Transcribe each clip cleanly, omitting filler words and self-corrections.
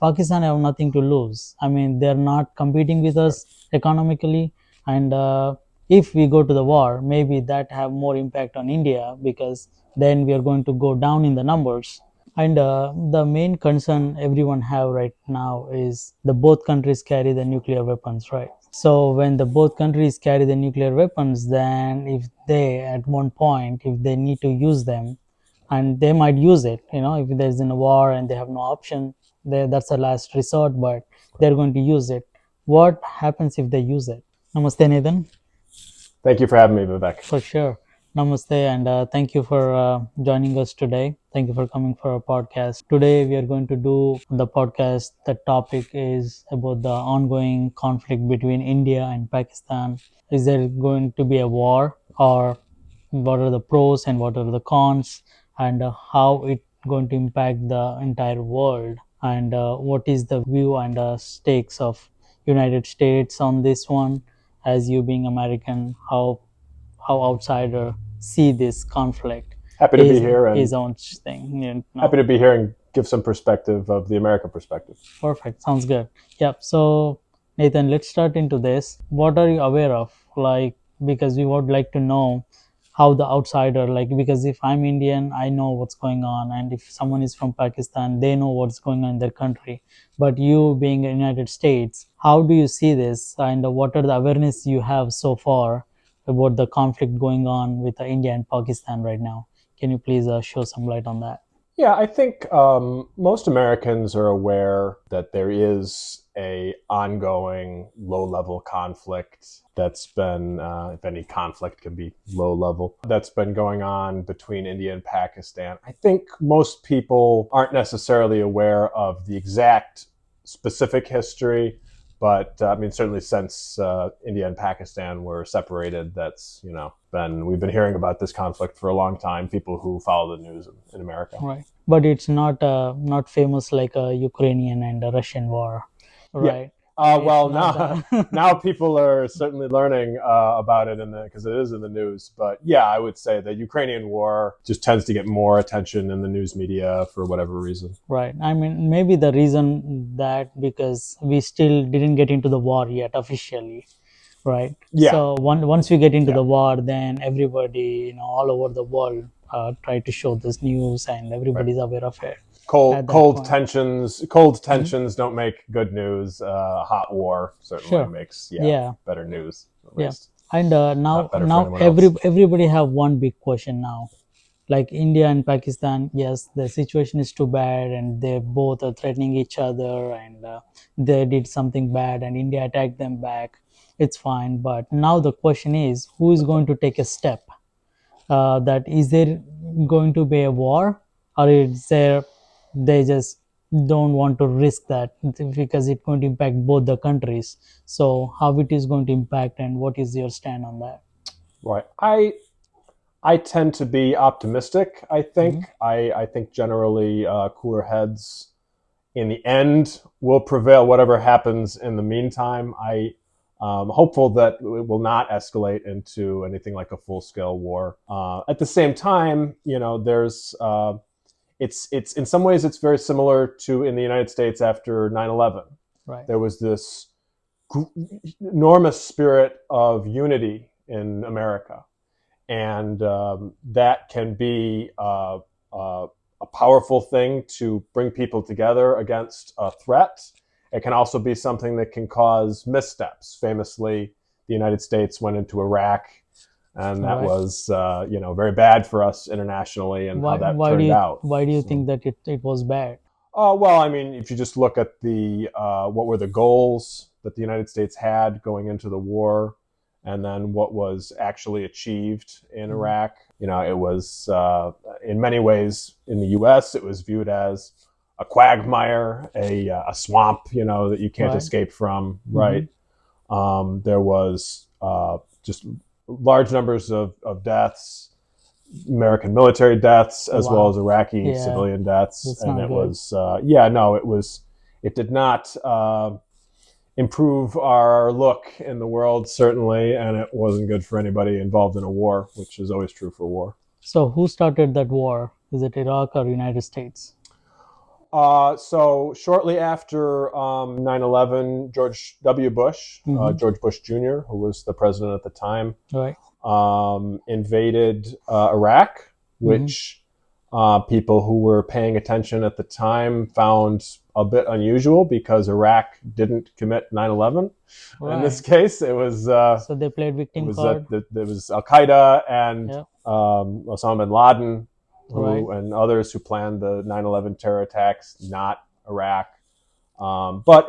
Pakistan have nothing to lose. I mean, they're not competing with us economically, and if we go to the war, maybe that have more impact on India because then we are going to go down in the numbers. And the main concern everyone have right now is the both countries carry the nuclear weapons, right? So when the both countries carry the nuclear weapons, then if they at one point if they need to use them, and they might use it, if there's in a war and they have no option, that's a last resort, but they're going to use it. What happens if they use it? Namaste, Nathan. Thank you for having me, Vivek. For sure. Namaste, and thank you for joining us today. Thank you for coming for our podcast. Today, we are going to do the podcast. The topic is about the ongoing conflict between India and Pakistan. Is there going to be a war, or what are the pros and what are the cons, and how it going to impact the entire world, and what is the view and stakes of United States on this one? As you being American, how outsider see this conflict Happy to be is here his and own thing. happy to be here and give some perspective of the American perspective. Perfect, sounds good. Yep. So Nathan, let's start into this. What are you aware of, like, because we would like to know how the outsider, like, because if I'm Indian, I know what's going on, and if someone is from Pakistan, they know what's going on in their country. But you being in United States, how do you see this, and what are the awareness you have so far about the conflict going on with India and Pakistan right now? Can you please show some light on that? Yeah, I think most Americans are aware that there is a ongoing low-level conflict that's been, if any conflict can be low-level, that's been going on between India and Pakistan. I think most people aren't necessarily aware of the exact specific history, but I mean, certainly since India and Pakistan were separated, that's we've been hearing about this conflict for a long time. People who follow the news in America. Right, but it's not famous like a Ukrainian and a Russian war, Yeah. right? It's Well, not now that. now people are certainly learning about it because it is in the news. But yeah, I would say the Ukrainian war just tends to get more attention in the news media for whatever reason. Right. I mean, maybe the reason that because we still didn't get into the war yet officially, right? Yeah, So once we get into yeah, the war, then everybody, all over the world, try to show this news, and right. everybody's aware of it Cold, at that cold point. tensions. Cold Mhm. tensions don't make good news. Hot war certainly Sure. makes Yeah. better news at Yeah. least. And now Not better for now anyone else. everybody have one big question now, like India and Pakistan. Yes, the situation is too bad, and they both are threatening each other, and they did something bad, and India attacked them back. It's fine, but now the question is, who is going to take a step? That is there going to be a war, or is there they just don't want to risk that because it's going to impact both the countries? So how it is going to impact, and what is your stand on that? Right. I tend to be optimistic. Mhm. I think generally cooler heads in the end will prevail. Whatever happens in the meantime, I'm hopeful that it will not escalate into anything like a full scale war. At the same time, there's it's in some ways it's very similar to in the United States after 9/11. Right. There was this enormous spirit of unity in America, and that can be a powerful thing to bring people together against a threat. It can also be something that can cause missteps. Famously, the United States went into Iraq, and All that right. was very bad for us internationally, and how why that why do turned you out. why do you So, think that it was bad? well, I mean, if you just look at the what were the goals that the United States had going into the war, and then what was actually achieved in Mhm. Iraq, it was in many ways in the U.S. it was viewed as a quagmire, a swamp, that you can't Right. escape from. Hmm. Right? There was just large numbers of deaths, American military deaths as well Wow. as Iraqi Yeah, civilian deaths, that's and not it good. was no, it did not improve our look in the world certainly, and it wasn't good for anybody involved in a war, which is always true for war. So who started that war? Is it Iraq or United States? So shortly after 9/11, George W. Bush, Hmm. George Bush Jr., who was the president at the time, Right. invaded Iraq, Hmm. which people who were paying attention at the time found a bit unusual because Iraq didn't commit 9/11. In this Right. case, So they played it victim was card. there was Al Qaeda and Yeah. Osama bin Laden, Right. who and others who planned the 9/11 terror attacks, not Iraq. But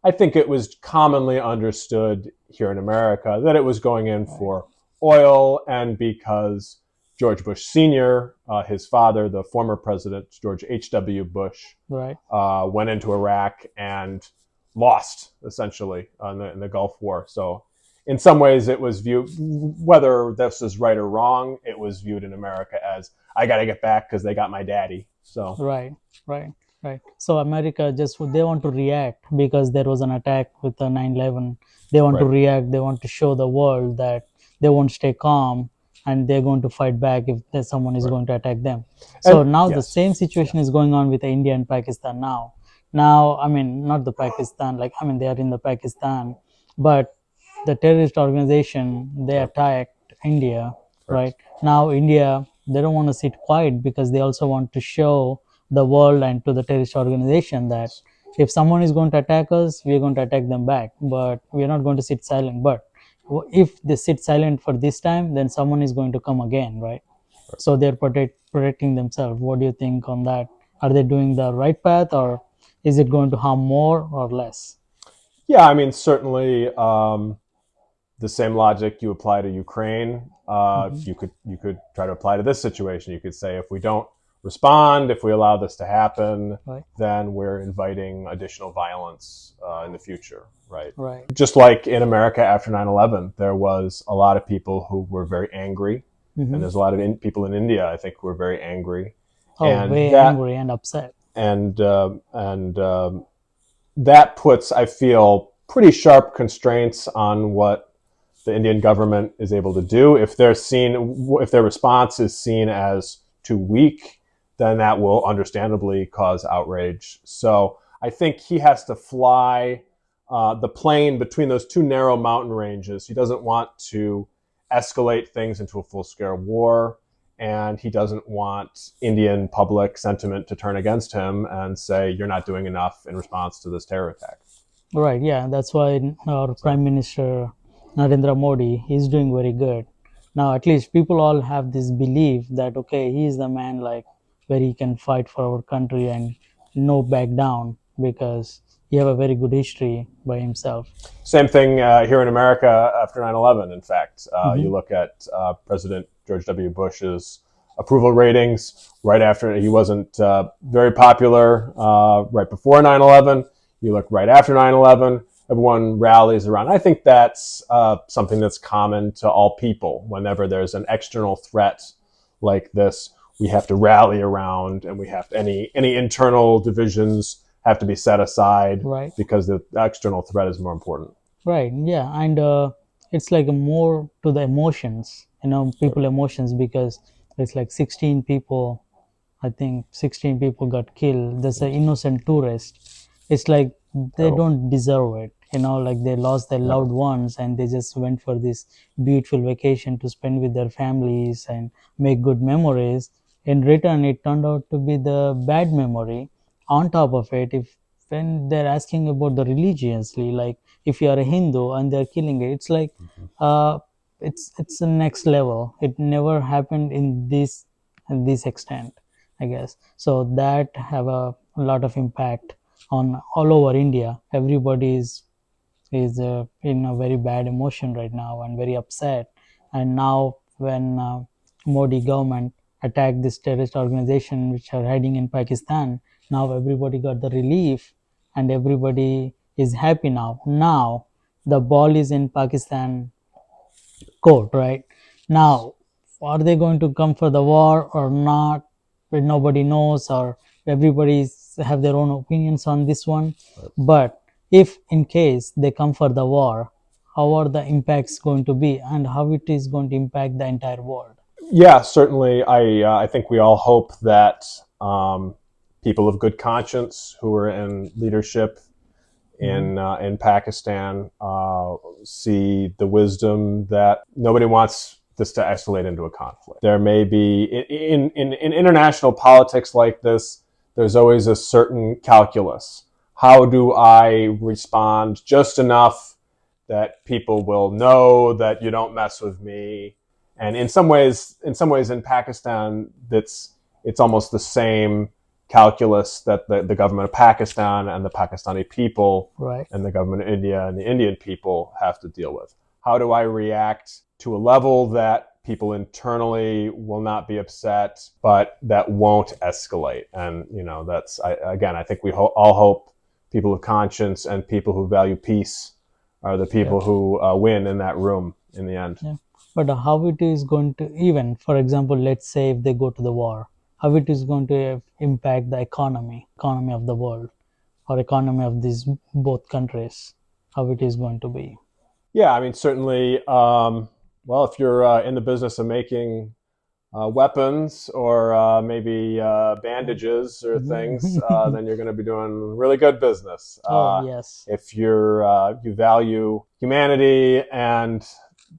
I think it was commonly understood here in America that it was going in Right. for oil, and because George Bush Sr., his father, the former president, George H.W. Bush, Right. went into Iraq and lost, essentially, in the Gulf War. So, in some ways, it was viewed, whether this is right or wrong, it was viewed in America as, I got to get back because they got my daddy. So, Right. Right. Right. So America just they want to react because there was an attack with the 9/11. They want to right. react. They want to show the world that they won't stay calm and they're going to fight back if there's someone is Right. going to attack them. So And now the yes, same situation is going on with India and Pakistan now. Now, I mean, not the Pakistan, like, I mean, they are in the Pakistan, but the terrorist organization, they right, attacked India, right, right? Now, India, they don't want to sit quiet because they also want to show the world and to the terrorist organization that yes, if someone is going to attack us, we're going to attack them back, but we're not going to sit silent. But if they sit silent for this time, then someone is going to come again, right? right. So they're protecting themselves. What do you think on that? Are they doing the right path, or is it going to harm more or less? Yeah, I mean, certainly the same logic you apply to Ukraine, Hmm. you could try to apply to this situation. You could say if we don't respond, if we allow this to happen, Right. then we're inviting additional violence in the future, right? Right. Just like in America after 9/11, there was a lot of people who were very angry, and Hmm. there's a lot of people in India, I think, who were very angry, Oh, and way angry and upset. and that puts, I feel, pretty sharp constraints on what the Indian government is able to do. If their response is seen as too weak, then that will understandably cause outrage. So I think he has to fly the plane between those two narrow mountain ranges. He doesn't want to escalate things into a full-scale war, and he doesn't want Indian public sentiment to turn against him and say, you're not doing enough in response to this terror attack. Right. Yeah. That's why our So, Prime Minister Narendra Modi is doing very good. Now, at least people all have this belief that okay, he is the man like where he can fight for our country and no back down because he have a very good history by himself. same thing here in America after 9/11. In fact, Hmm. you look at President George W. Bush's approval ratings right after he wasn't very popular right before 9/11. You look right after 9/11, everyone rallies around. I think that's something that's common to all people. Whenever there's an external threat like this, we have to rally around, and we have any internal divisions have to be set aside Right. because the external threat is more important. Right. Yeah. And it's like a more to the emotions, Right. people emotions because it's like 16 people. I think 16 people got killed. There's an innocent tourist. It's like they Terrible. don't deserve it. Like they lost their Yep. loved ones and they just went for this beautiful vacation to spend with their families and make good memories. In return, it turned out to be the bad memory. On top of it, if when they're asking about the religiously, like if you are a Hindu and they're killing it, it's like Mhm. uh, it's the next level. It never happened in this extent, I guess. So that have a lot of impact on all over India. Everybody is in a very bad emotion right now and very upset. And now when Modi government attacked this terrorist organization which are hiding in Pakistan, now everybody got the relief and everybody is happy now. Now the ball is in Pakistan court, right? Now, are they going to come for the war or not? But nobody knows, or everybody have their own opinions on this one. Right. But if in case they come for the war, how are the impacts going to be, and how it is going to impact the entire world? Yeah, certainly. I think we all hope that people of good conscience who are in leadership in Pakistan see the wisdom that nobody wants this to escalate into a conflict. There may be in international politics like this, there's always a certain calculus. How do I respond just enough that people will know that you don't mess with me? And in some ways in Pakistan, it's almost the same calculus that the government of Pakistan and the Pakistani people Right. and the government of India and the Indian people have to deal with. How do I react to a level that people internally will not be upset, but that won't escalate? And, that's, I think we all hope people of conscience and people who value peace are the people who win in that room in the end. Yeah. But how it is going to, even for example, let's say if they go to the war, how it is going to impact the economy of the world, or economy of these both countries, how it is going to be. Yeah, I mean, certainly. If you're in the business of making weapons or maybe bandages or things, then you're going to be doing really good business. Yes. If you value humanity and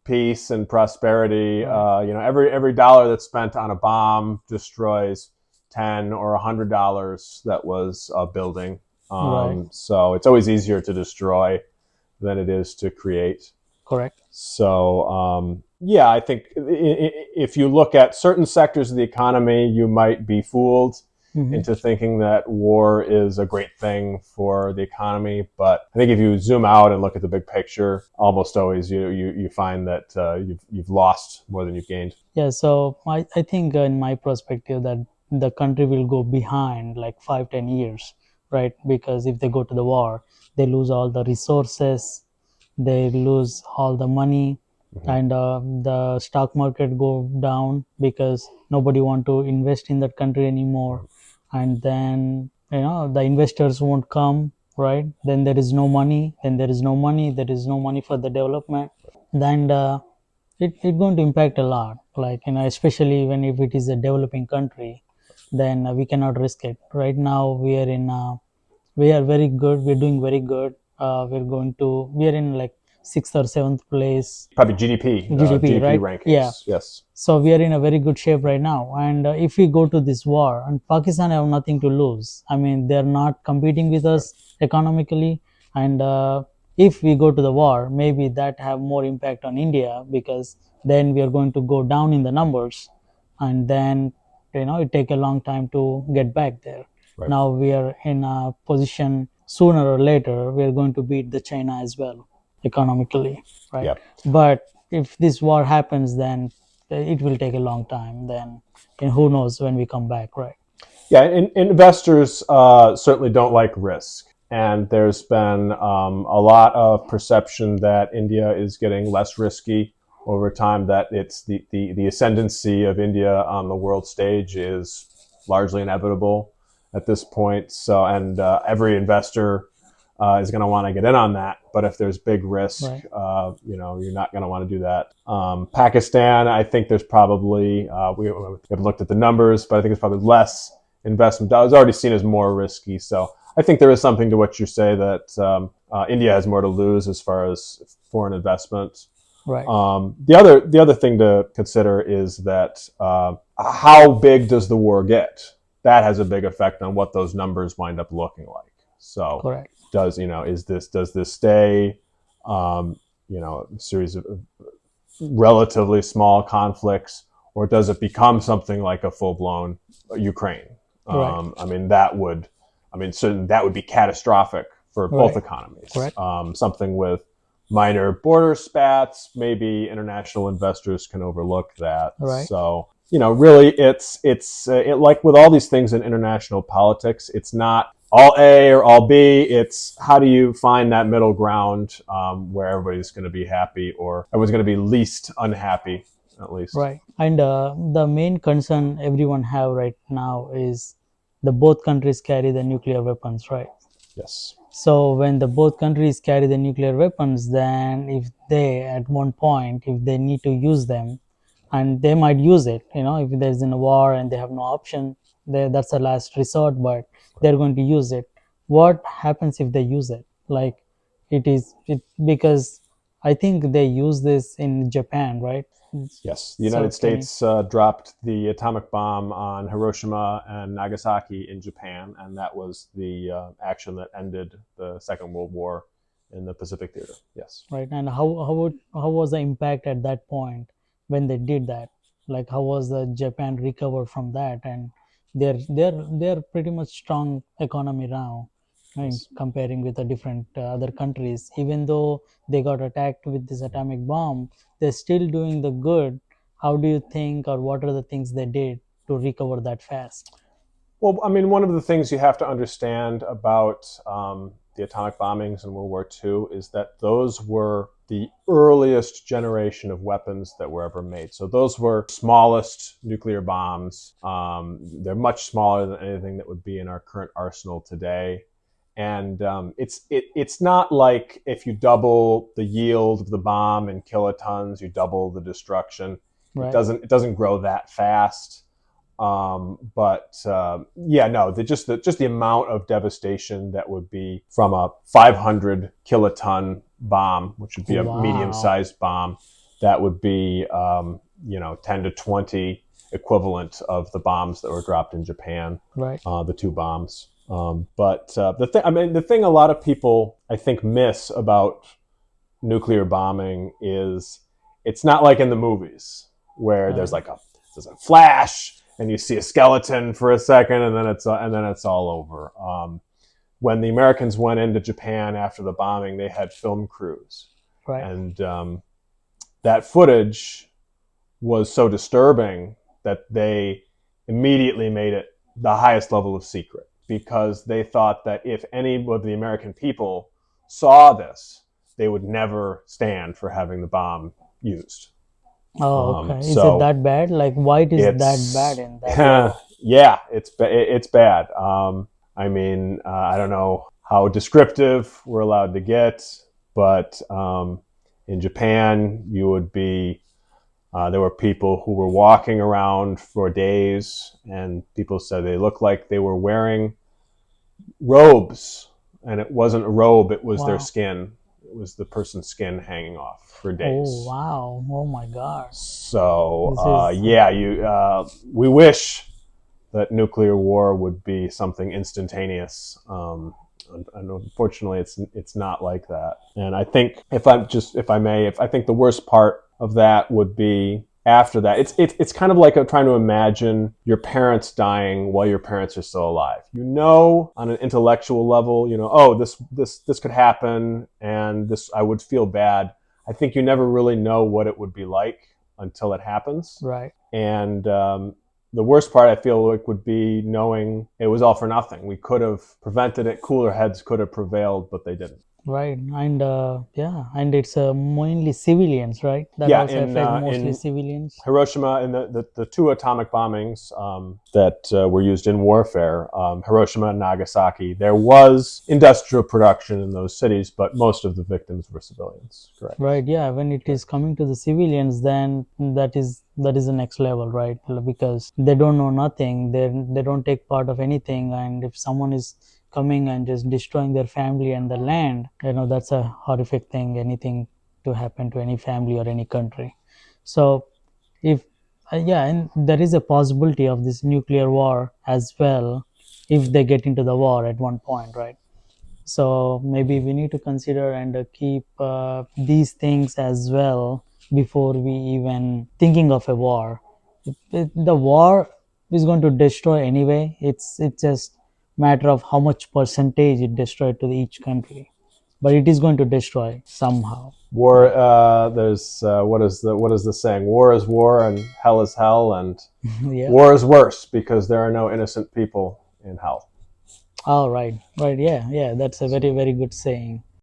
peace and prosperity, every dollar that's spent on a bomb destroys $10 or $100 that was building. Right. So it's always easier to destroy than it is to create. Correct. So I think if you look at certain sectors of the economy, you might be fooled into thinking that war is a great thing for the economy. But I think if you zoom out and look at the big picture, almost always you find that you've lost more than you've gained. Yeah. So I think in my perspective that the country will go behind like 5-10 years, right? Because if they go to the war, they lose all the resources, they lose all the money, and the stock market go down because nobody want to invest in that country anymore. And then the investors won't come, right? Then there is no money, there is no money for the development. Then it going to impact a lot, like especially when if it is a developing country, then we cannot risk it. Right now we are very good, we're doing very good. We are in like 6th or 7th place. Probably GDP Right? rankings. Yeah. Yes. So we are in a very good shape right now. And if we go to this war, and Pakistan have nothing to lose. I mean, they're not competing with us economically. And if we go to the war, maybe that have more impact on India, because then we are going to go down in the numbers, and then it take a long time to get back there. Right. Now we are in a position, sooner or later we are going to beat the China as well economically, right? Yep. But if this war happens, then it will take a long time. Then who knows when we come back, right? Yeah, investors certainly don't like risk. And there's been a lot of perception that India is getting less risky over time, that it's the ascendancy of India on the world stage is largely inevitable at this point. So, and every investor is going to want to get in on that. But if there's big risk, Right. You're not going to want to do that. Pakistan, I think there's probably, we haven't looked at the numbers, but I think it's probably less investment dollars, already seen as more risky. So I think there is something to what you say, that India has more to lose as far as foreign investment. Right. The other thing to consider is that how big does the war get? That has a big effect on what those numbers wind up looking like. So Correct. does this stay a series of relatively small conflicts, or does it become something like a full-blown Ukraine? Right. Certainly that would be catastrophic for both Right. economies. Correct. Something with minor border spats, maybe international investors can overlook that. Right. So, really, it's like with all these things in international politics, it's not all A or all B. It's how do you find that middle ground where everybody's going to be happy, or everyone's going to be least unhappy, at least. Right. And the main concern everyone have right now is the both countries carry the nuclear weapons, right? Yes. So when the both countries carry the nuclear weapons, then if they at one point, if they need to use them, and they might use it, if there's in a war and they have no option, that's the last resort. But they're going to use it. What happens if they use it? Like it because I think they use this in Japan, right? Yes, the So United can you, States dropped the atomic bomb on Hiroshima and Nagasaki in Japan, and that was the action that ended the Second World War in the Pacific Theater. Yes. right? And how was the impact at that point when they did that? Like how was the Japan recovered from that? And they're pretty much strong economy now, right? Yes. Comparing with the different other countries. Even though they got attacked with this atomic bomb, they're still doing the good. How do you think, or what are the things they did to recover that fast? Well, I mean, one of the things you have to understand about the atomic bombings in World War II is that those were the earliest generation of weapons that were ever made. So those were smallest nuclear bombs. They're much smaller than anything that would be in our current arsenal today. And it's not like if you double the yield of the bomb in kilotons, you double the destruction. Right. It doesn't grow that fast. But yeah, no, just the amount of devastation that would be from a 500 kiloton bomb, which would be a Wow. medium-sized bomb, that would be 10 to 20 equivalent of the bombs that were dropped in Japan, Right. the two bombs. The thing a lot of people I think miss about nuclear bombing is it's not like in the movies where Right. there's a flash and you see a skeleton for a second and then it's all over. When the Americans went into Japan after the bombing, they had film crews, Right. and that footage was so disturbing that they immediately made it the highest level of secret because they thought that if any of the American people saw this, they would never stand for having the bomb used. Oh, okay. Is it So that bad? Like, why it is that bad it's in that level? yeah, it's bad. I mean, I don't know how descriptive we're allowed to get, but in Japan, you would be. There were people who were walking around for days, and people said they looked like they were wearing robes, and it wasn't a robe; it was their Wow. skin. It was the person's skin hanging off for Oh, days. wow. Oh my God. So This is yeah, we wish that nuclear war would be something instantaneous. And unfortunately, it's not like that. And I think if I may, if I think the worst part of that would be after that. It's kind of like trying to imagine your parents dying while your parents are still alive. You know, on an intellectual level, you know, oh, this could happen, and this I would feel bad. I think you never really know what it would be like until it happens. right. And the worst part I feel like would be knowing it was all for nothing. We could have prevented it. Cooler heads could have prevailed, but they didn't. Right. And yeah, and it's mainly civilians, right? That Yeah, also affect mostly in civilians. Hiroshima and the two atomic bombings that were used in warfare, Hiroshima and Nagasaki, there was industrial production in those cities, but most of the victims were civilians. Correct. Right. Yeah. When it is Correct. coming to the civilians, then that is the next level, right? Because they don't know nothing. They don't take part of anything. And if someone is coming and just destroying their family and the land, that's a horrific thing. Anything to happen to any family or any country. So if yeah, and there is a possibility of this nuclear war as well if they get into the war at one point, right? So maybe we need to consider and keep these things as well before we even thinking of a war. The war is going to destroy anyway. It's just matter of how much percentage it destroyed to each country, but it is going to destroy somehow, War. right? There's what is the saying? War is war, and hell is hell, and Yeah. war is worse because there are no innocent people in hell. All right. Right. Yeah. Yeah. That's a very, So very good saying.